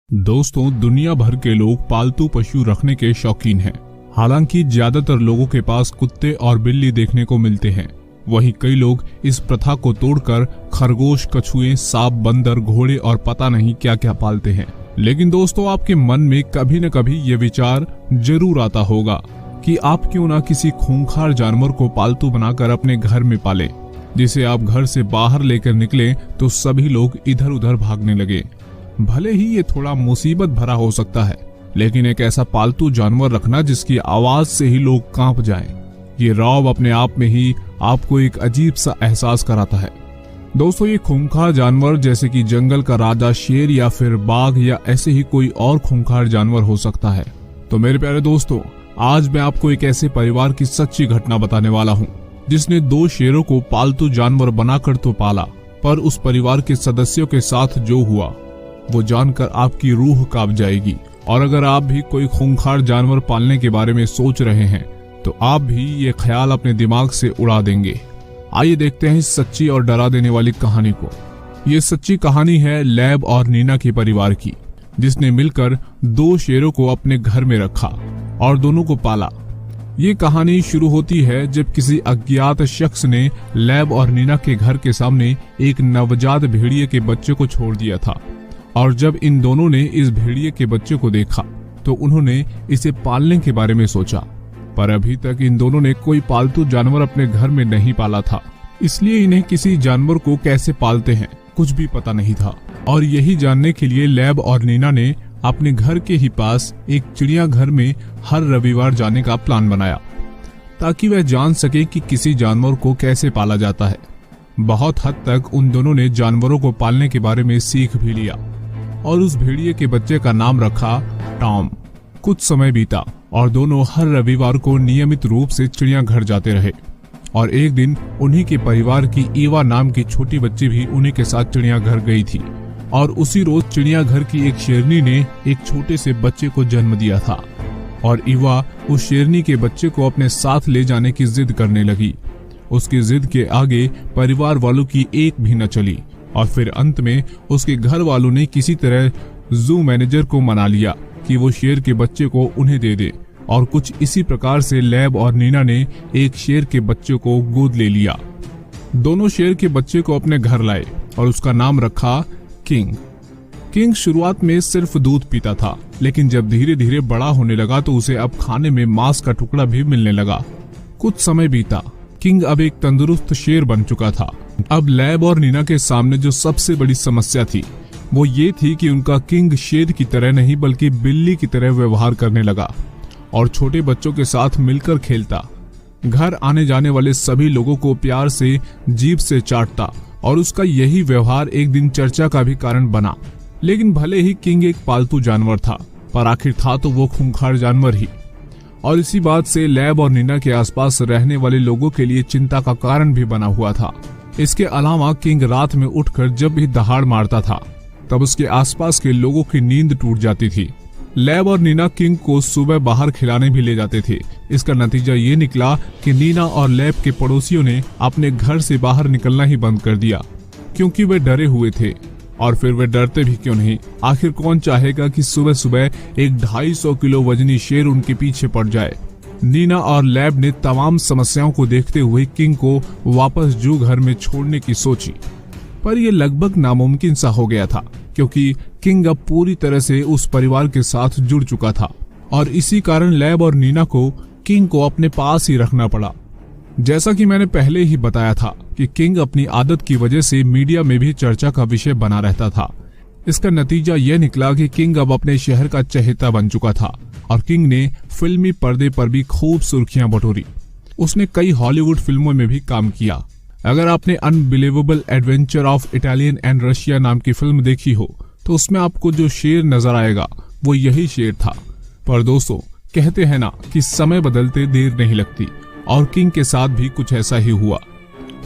दोस्तों, दुनिया भर के लोग पालतू पशु रखने के शौकीन हैं। हालांकि ज्यादातर लोगों के पास कुत्ते और बिल्ली देखने को मिलते हैं। वहीं कई लोग इस प्रथा को तोड़कर खरगोश, कछुए, सांप, बंदर, घोड़े और पता नहीं क्या क्या पालते हैं। लेकिन दोस्तों, आपके मन में कभी न कभी ये विचार जरूर आता होगा कि आप क्यों ना किसी खूंखार जानवर को पालतू बनाकर अपने घर में पालें, जिसे आप घर से बाहर लेकर निकले तो सभी लोग इधर उधर भागने लगे। भले ही ये थोड़ा मुसीबत भरा हो सकता है, लेकिन एक ऐसा पालतू जानवर रखना जिसकी आवाज से ही लोग कांप जाएं, ये रौब अपने आप में ही आपको एक अजीब सा एहसास कराता है। दोस्तों, ये खूंखार जानवर जैसे कि जंगल का राजा शेर या फिर बाघ या ऐसे ही कोई और खूंखार जानवर हो सकता है। तो मेरे प्यारे दोस्तों, आज मैं आपको एक ऐसे परिवार की सच्ची घटना बताने वाला हूँ जिसने 2 शेरों को पालतू जानवर बनाकर तो पाला, पर उस परिवार के सदस्यों के साथ जो हुआ वो जानकर आपकी रूह कांप जाएगी। और अगर आप भी कोई खूंखार जानवर पालने के बारे में सोच रहे हैं तो आप भी ये ख्याल अपने दिमाग से उड़ा देंगे। आइए देखते हैं इस सच्ची और डरा देने वाली कहानी को। ये सच्ची कहानी है लैब और नीना के परिवार की, जिसने मिलकर 2 शेरों को अपने घर में रखा और दोनों को पाला। ये कहानी शुरू होती है जब किसी अज्ञात शख्स ने लैब और नीना के घर के सामने एक नवजात भेड़िए के बच्चे को छोड़ दिया था। और जब इन दोनों ने इस भेड़िए के बच्चे को देखा तो उन्होंने इसे पालने के बारे में सोचा, पर अभी तक इन दोनों ने कोई पालतू जानवर अपने घर में नहीं पाला था, इसलिए इन्हें किसी जानवर को कैसे पालते हैं कुछ भी पता नहीं था। और यही जानने के लिए लैब और नीना ने अपने घर के ही पास एक चिड़ियाघर में हर रविवार जाने का प्लान बनाया, ताकि वह जान सके कि किसी जानवर को कैसे पाला जाता है। बहुत हद तक उन दोनों ने जानवरों को पालने के बारे में सीख भी लिया और उस भेड़िए के बच्चे का नाम रखा टॉम। कुछ समय बीता और दोनों हर रविवार को नियमित रूप से चिड़ियाघर जाते रहे। और एक दिन उन्हीं के परिवार की ईवा नाम की छोटी बच्ची भी उन्हीं के साथ चिड़ियाघर गई थी। और उसी रोज चिड़ियाघर की एक शेरनी ने एक छोटे से बच्चे को जन्म दिया था और ईवा उस शेरनी के बच्चे को अपने साथ ले जाने की जिद करने लगी। उसकी जिद के आगे परिवार वालों की एक भी न चली और फिर अंत में उसके घर वालों ने किसी तरह जू मैनेजर को मना लिया कि वो शेर के बच्चे को उन्हें दे दे। और कुछ इसी प्रकार से लैब और नीना ने एक शेर के बच्चे को गोद ले लिया। दोनों शेर के बच्चे को अपने घर लाए और उसका नाम रखा किंग। किंग शुरुआत में सिर्फ दूध पीता था, लेकिन जब धीरे धीरे बड़ा होने लगा तो उसे अब खाने में मांस का टुकड़ा भी मिलने लगा। कुछ समय बीता, किंग अब एक तंदुरुस्त शेर बन चुका था। अब लैब और नीना के सामने जो सबसे बड़ी समस्या थी वो ये थी कि उनका किंग शेर की तरह नहीं बल्कि बिल्ली की तरह व्यवहार करने लगा और छोटे बच्चों के साथ मिलकर खेलता, घर आने जाने वाले सभी लोगों को प्यार से जीभ से चाटता। और उसका यही व्यवहार एक दिन चर्चा का भी कारण बना। लेकिन भले ही किंग एक पालतू जानवर था, पर आखिर था तो वो खूंखार जानवर ही। और इसी बात से लैब और नीना के आसपास रहने वाले लोगों के लिए चिंता का कारण भी बना हुआ था। इसके अलावा किंग रात में उठकर जब भी दहाड़ मारता था तब उसके आसपास के लोगों की नींद टूट जाती थी। लैब और नीना किंग को सुबह बाहर खिलाने भी ले जाते थे। इसका नतीजा ये निकला कि नीना और लैब के पड़ोसियों ने अपने घर से बाहर निकलना ही बंद कर दिया, क्योंकि वे डरे हुए थे। और फिर वे डरते भी क्यों नहीं, आखिर कौन चाहेगा कि सुबह सुबह एक 250 किलो वजनी शेर उनके पीछे पड़ जाए। नीना और लैब ने तमाम समस्याओं को देखते हुए किंग को वापस जू घर में छोड़ने की सोची, पर यह लगभग नामुमकिन सा हो गया था, क्योंकि किंग अब पूरी तरह से उस परिवार के साथ जुड़ चुका था। और इसी कारण लैब और नीना को किंग को अपने पास ही रखना पड़ा। जैसा कि मैंने पहले ही बताया था कि किंग अपनी आदत की वजह से मीडिया में भी चर्चा का विषय बना रहता था। इसका नतीजा यह निकला कि किंग अब अपने शहर का चहेता बन चुका था और किंग ने फिल्मी पर्दे पर भी खूब सुर्खियां बटोरी। उसने कई हॉलीवुड फिल्मों में भी काम किया। अगर आपने unbelievable adventure of Italian and Russia नाम की फिल्म देखी हो तो उसमें आपको जो शेर नजर आएगा वो यही शेर था। पर दोस्तों, कहते हैं ना कि समय बदलते देर नहीं लगती, और किंग के साथ भी कुछ ऐसा ही हुआ।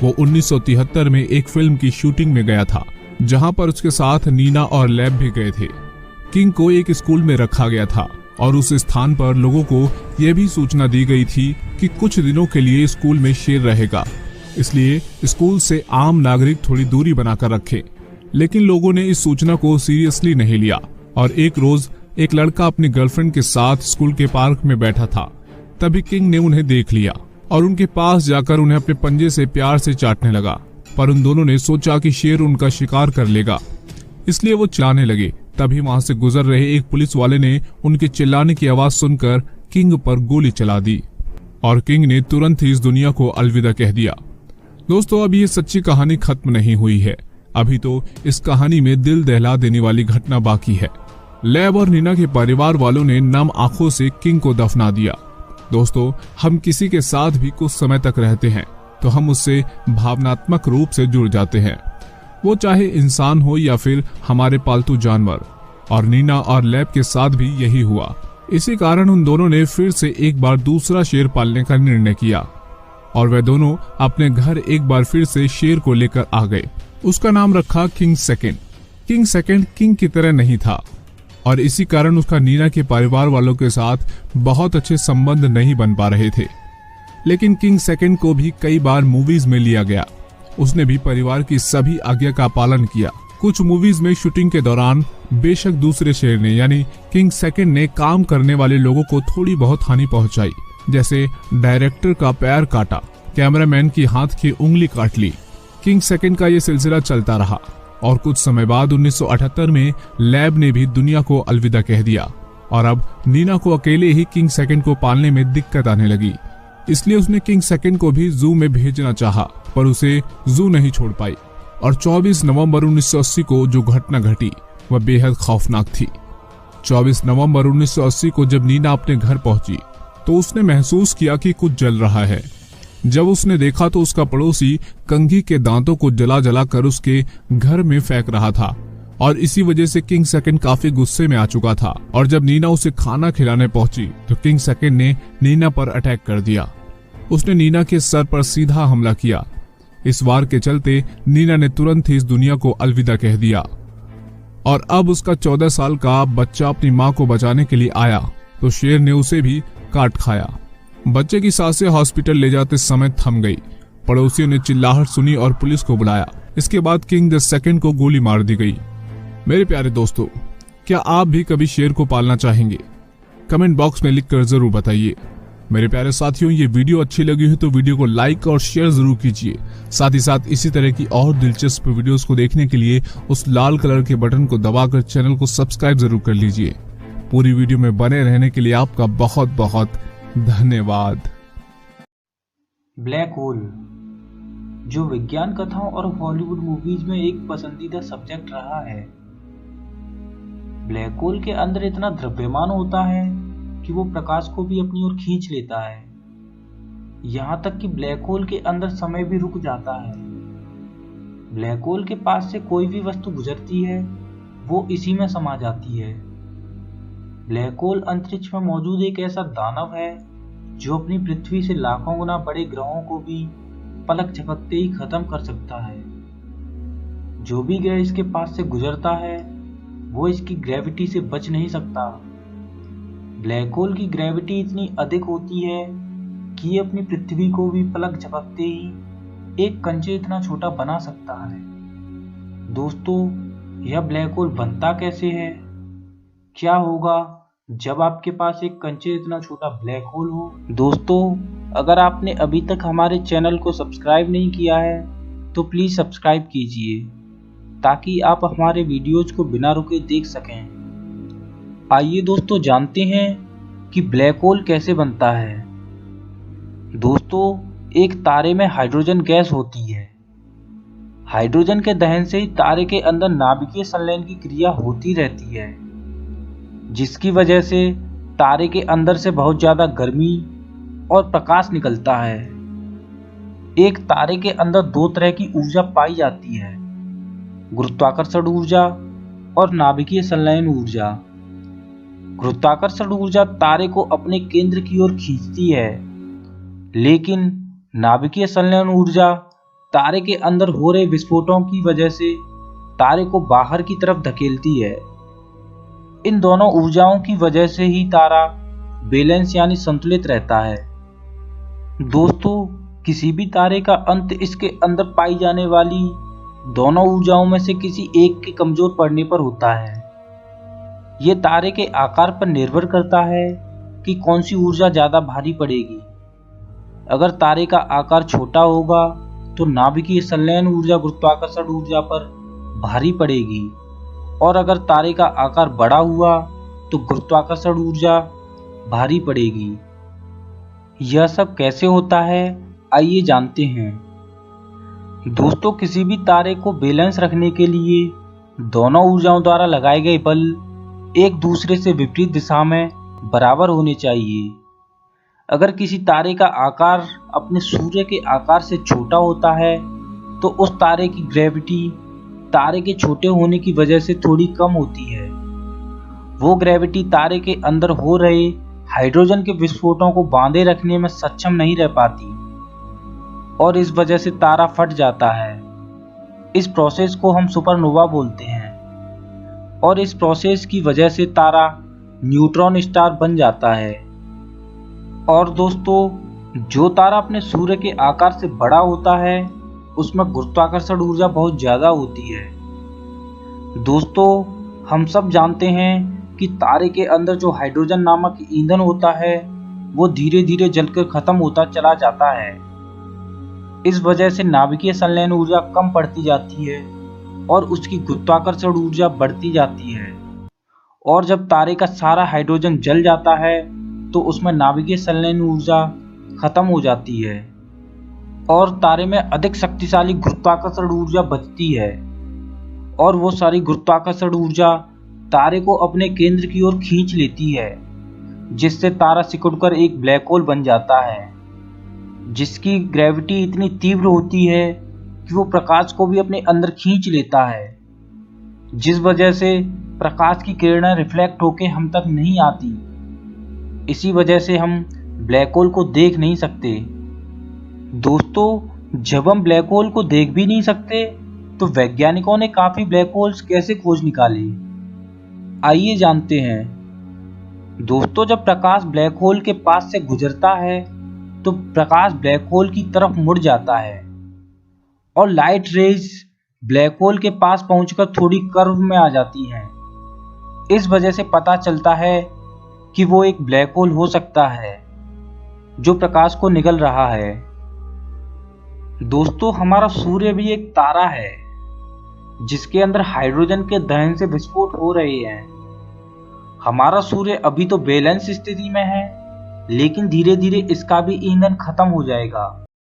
वो 1973 में एक फिल्म की शूटिंग में गया था, जहां पर उसके साथ नीना और लैब भी गए थे। किंग को एक स्कूल में रखा गया था और उस स्थान पर लोगों को यह भी सूचना दी गई थी कि कुछ दिनों के लिए स्कूल में शेर रहेगा, इसलिए स्कूल से आम नागरिक थोड़ी दूरी बनाकर रखें। लेकिन लोगों ने इस सूचना को सीरियसली नहीं लिया और एक रोज एक लड़का अपनी गर्लफ्रेंड के साथ स्कूल के पार्क में बैठा था। तभी किंग ने उन्हें देख लिया और उनके पास जाकर उन्हें अपने पंजे से प्यार से चाटने लगा। पर उन दोनों ने सोचा कि शेर उनका शिकार कर लेगा, इसलिए वो चिल्लाने लगे। तभी वहां से गुजर रहे एक पुलिस वाले ने उनके चिल्लाने की आवाज सुनकर किंग पर गोली चला दी और किंग ने तुरंत ही इस दुनिया को अलविदा कह दिया। दोस्तों, अब ये सच्ची कहानी खत्म नहीं हुई है। अभी तो इस कहानी में दिल दहला देने वाली घटना बाकी है। लैब और नीना के परिवार वालों ने नम आंखों से किंग को दफना दिया। दोस्तों, हम किसी के साथ भी कुछ समय तक रहते हैं तो हम उससे भावनात्मक रूप से जुड़ जाते हैं, वो चाहे इंसान हो या फिर हमारे पालतू जानवर। और नीना और लैब के साथ भी यही हुआ। इसी कारण उन दोनों ने फिर से एक बार दूसरा शेर पालने का निर्णय किया और वे दोनों अपने घर एक बार फिर से शेर को लेकर आ गए। उसका नाम रखा king second. King second king की तरह नहीं था और इसी कारण उसका नीना के परिवार वालों के साथ बहुत अच्छे संबंध नहीं बन पा रहे थे। लेकिन किंग सेकंड को भी कई बार मूवीज में लिया गया। उसने भी परिवार की सभी आज्ञा का पालन किया। कुछ मूवीज में शूटिंग के दौरान बेशक दूसरे शेर ने यानी किंग सेकंड ने काम करने वाले लोगों को थोड़ी बहुत हानि पहुंचाई, जैसे डायरेक्टर का पैर काटा, कैमरामैन की हाथ की उंगली काट ली। किंग सेकंड का ये सिलसिला चलता रहा और कुछ समय बाद 1978 में लैब ने भी दुनिया को अलविदा कह दिया और अब नीना को अकेले ही किंग सेकंड को पालने में दिक्कत आने लगी। इसलिए उसने किंग सेकंड को भी जू में भेजना चाहा, पर उसे जू नहीं छोड़ पाई। और 24 नवंबर 1980 को जो घटना घटी वह बेहद खौफनाक थी। 24 नवंबर 1980 को जब नीना अपने घर पहुंची तो उसने महसूस किया कि कुछ जल रहा है। जब उसने देखा तो उसका पड़ोसी कंघी के दांतों को जला जला कर उसके घर में फेंक रहा था और इसी वजह से किंग सेकंड काफी गुस्से में आ चुका था। और जब नीना उसे खाना खिलाने पहुंची तो किंग सेकंड ने नीना पर अटैक कर दिया। उसने नीना के सर पर सीधा हमला किया। इस वार के चलते नीना ने तुरंत ही इस दुनिया को अलविदा कह दिया और अब उसका 14 साल का बच्चा अपनी मां को बचाने के लिए आया तो शेर ने उसे भी काट खाया। बच्चे की सांसें हॉस्पिटल ले जाते समय थम गई। पड़ोसियों ने चिल्लाहट सुनी और पुलिस को बुलाया। इसके बाद किंग द सेकंड को गोली मार दी गई। मेरे प्यारे दोस्तों, क्या आप भी कभी शेर को पालना चाहेंगे? कमेंट बॉक्स में लिखकर जरूर बताइए। मेरे प्यारे साथियों, ये वीडियो अच्छी लगी हो तो वीडियो को लाइक और शेयर जरूर कीजिए। साथ ही साथ इसी तरह की और दिलचस्प वीडियोस को देखने के लिए उस लाल कलर के बटन को दबाकर चैनल को सब्सक्राइब जरूर कर लीजिए। पूरी वीडियो में बने रहने के लिए आपका बहुत बहुत धन्यवाद। ब्लैक होल, जो विज्ञान कथाओं और हॉलीवुड मूवीज में एक पसंदीदा सब्जेक्ट रहा है। ब्लैक होल के अंदर इतना द्रव्यमान होता है कि वो प्रकाश को भी अपनी ओर खींच लेता है। यहाँ तक कि ब्लैक होल के अंदर समय भी रुक जाता है। ब्लैक होल के पास से कोई भी वस्तु गुजरती है वो इसी में समा जाती है। ब्लैक होल अंतरिक्ष में मौजूद एक ऐसा दानव है जो अपनी पृथ्वी से लाखों गुना बड़े ग्रहों को भी पलक झपकते ही खत्म कर सकता है। जो भी ग्रह इसके पास से गुजरता है वो इसकी ग्रेविटी से बच नहीं सकता। ब्लैक होल की ग्रेविटी इतनी अधिक होती है कि ये अपनी पृथ्वी को भी पलक झपकते ही एक कंचे इतना छोटा बना सकता है। दोस्तों, यह ब्लैक होल बनता कैसे है? क्या होगा जब आपके पास एक कंचे इतना छोटा ब्लैक होल हो? दोस्तों, अगर आपने अभी तक हमारे चैनल को सब्सक्राइब नहीं किया है तो प्लीज सब्सक्राइब कीजिए ताकि आप हमारे वीडियोज को बिना रुके देख सकें। आइए दोस्तों जानते हैं कि ब्लैक होल कैसे बनता है। दोस्तों, एक तारे में हाइड्रोजन गैस होती है। हाइड्रोजन के दहन से ही तारे के अंदर नाभिकीय संलयन की क्रिया होती रहती है, जिसकी वजह से तारे के अंदर से बहुत ज्यादा गर्मी और प्रकाश निकलता है। एक तारे के अंदर दो तरह की ऊर्जा पाई जाती है, गुरुत्वाकर्षण ऊर्जा और नाभिकीय संलयन ऊर्जा। गुरुत्वाकर्षण ऊर्जा तारे को अपने केंद्र की ओर खींचती है, लेकिन नाभिकीय संलयन ऊर्जा तारे के अंदर हो रहे विस्फोटों की वजह से तारे को बाहर की तरफ धकेलती है। इन दोनों ऊर्जाओं की वजह से ही तारा बैलेंस यानी संतुलित रहता है। दोस्तों, किसी भी तारे का अंत इसके अंदर पाई जाने वाली दोनों ऊर्जाओं में से किसी एक के कमजोर पड़ने पर होता है। ये तारे के आकार पर निर्भर करता है कि कौन सी ऊर्जा ज्यादा भारी पड़ेगी। अगर तारे का आकार छोटा होगा तो नाभिकीय संलयन ऊर्जा गुरुत्वाकर्षण ऊर्जा पर भारी पड़ेगी, और अगर तारे का आकार बड़ा हुआ तो गुरुत्वाकर्षण ऊर्जा भारी पड़ेगी। यह सब कैसे होता है, आइए जानते हैं। दोस्तों, किसी भी तारे को बैलेंस रखने के लिए दोनों ऊर्जाओं द्वारा लगाए गए बल एक दूसरे से विपरीत दिशा में बराबर होने चाहिए। अगर किसी तारे का आकार अपने सूर्य के आकार से छोटा होता है तो उस तारे की ग्रेविटी तारे के छोटे होने की वजह से थोड़ी कम होती है। वो ग्रेविटी तारे के अंदर हो रहे हाइड्रोजन के विस्फोटों को बांधे रखने में सक्षम नहीं रह पाती और इस वजह से तारा फट जाता है। इस प्रोसेस को हम सुपरनोवा बोलते हैं और इस प्रोसेस की वजह से तारा न्यूट्रॉन स्टार बन जाता है। और दोस्तों, जो तारा अपने सूर्य के आकार से बड़ा होता है उसमें गुरुत्वाकर्षण ऊर्जा बहुत ज्यादा होती है। दोस्तों, हम सब जानते हैं कि तारे के अंदर जो हाइड्रोजन नामक ईंधन होता है वो धीरे धीरे जलकर खत्म होता चला जाता है। इस वजह से नाभिकीय संलयन ऊर्जा कम पड़ती जाती है और उसकी गुरुत्वाकर्षण ऊर्जा बढ़ती जाती है। और जब तारे का सारा हाइड्रोजन जल जाता है तो उसमें नाभिकीय संलयन ऊर्जा खत्म हो जाती है और तारे में अधिक शक्तिशाली गुरुत्वाकर्षण ऊर्जा बचती है, और वो सारी गुरुत्वाकर्षण ऊर्जा तारे को अपने केंद्र की ओर खींच लेती है, जिससे तारा सिकुड़कर एक ब्लैक होल बन जाता है, जिसकी ग्रेविटी इतनी तीव्र होती है कि वो प्रकाश को भी अपने अंदर खींच लेता है, जिस वजह से प्रकाश की किरणें रिफ्लेक्ट होकर हम तक नहीं आती। इसी वजह से हम ब्लैक होल को देख नहीं सकते। दोस्तों, जब हम ब्लैक होल को देख भी नहीं सकते तो वैज्ञानिकों ने काफी ब्लैक होल्स कैसे खोज निकाले, आइए जानते हैं। दोस्तों, जब प्रकाश ब्लैक होल के पास से गुजरता है तो प्रकाश ब्लैक होल की तरफ मुड़ जाता है और लाइट रेज ब्लैक होल के पास पहुंचकर थोड़ी कर्व में आ जाती हैं। इस वजह से पता चलता है कि वो एक ब्लैक होल हो सकता है जो प्रकाश को निगल रहा है। दोस्तों, हमारा सूर्य भी एक तारा है जिसके अंदर हाइड्रोजन के दहन से विस्फोट हो रहे हैं। हमारा सूर्य अभी तो बैलेंस स्थिति में है, लेकिन धीरे धीरे इसका भी ईंधन खत्म हो जाएगा